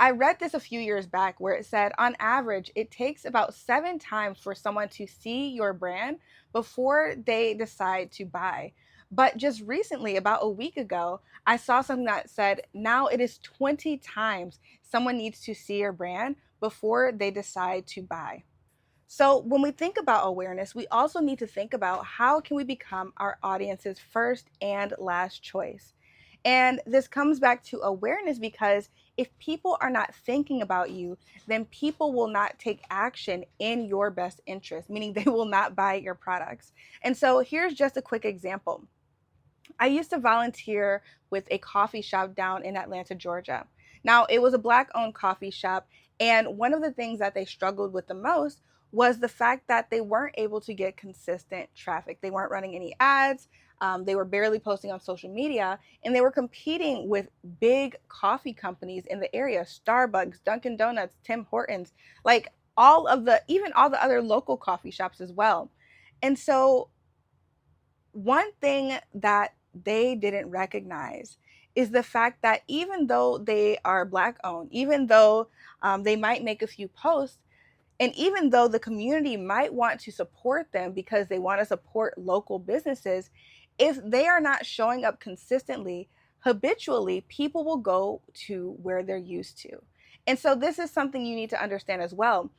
I read this a few years back where it said on average, it takes about 7 times for someone to see your brand before they decide to buy. But just recently, about a week ago, I saw something that said now it is 20 times someone needs to see your brand before they decide to buy. So when we think about awareness, we also need to think about how can we become our audience's first and last choice. And this comes back to awareness because if people are not thinking about you, then people will not take action in your best interest, meaning they will not buy your products. And so here's just a quick example. I used to volunteer with a coffee shop down in Atlanta, Georgia. Now, it was a Black owned coffee shop, and one of the things that they struggled with the most was the fact that they weren't able to get consistent traffic. They weren't running any ads, they were barely posting on social media, and they were competing with big coffee companies in the area: Starbucks, Dunkin' Donuts, Tim Hortons, like even all the other local coffee shops as well. And so, one thing that they didn't recognize is the fact that even though they are Black owned, even though they might make a few posts, and even though the community might want to support them because they want to support local businesses, if they are not showing up consistently, habitually, people will go to where they're used to. And so, this is something you need to understand as well.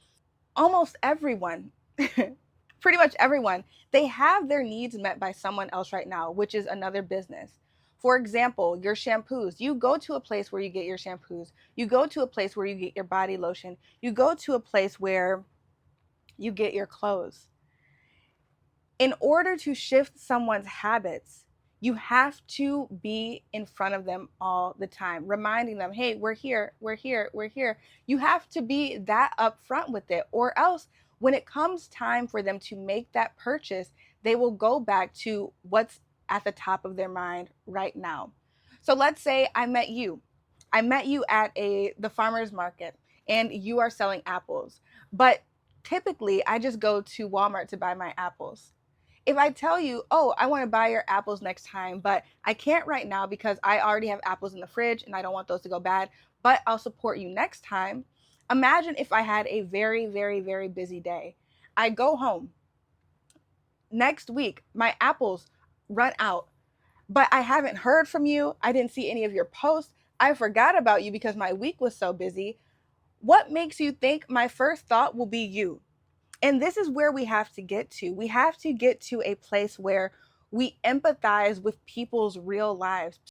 Almost everyone, pretty much everyone, they have their needs met by someone else right now, which is another business. For example, your shampoos. You go to a place where you get your shampoos. You go to a place where you get your body lotion. You go to a place where you get your clothes. In order to shift someone's habits, you have to be in front of them all the time, reminding them, hey, we're here, we're here, we're here. You have to be that upfront with it, or else when it comes time for them to make that purchase, they will go back to what's at the top of their mind right now. So let's say I met you. I met you at the farmer's market and you are selling apples. But typically I just go to Walmart to buy my apples. If I tell you, oh, I want to buy your apples next time, but I can't right now because I already have apples in the fridge and I don't want those to go bad, but I'll support you next time. Imagine if I had a very, very, very busy day. I go home. Next week, my apples run out, but I haven't heard from you. I didn't see any of your posts. I forgot about you because my week was so busy. What makes you think my first thought will be you? And this is where we have to get to. We have to get to a place where we empathize with people's real lives.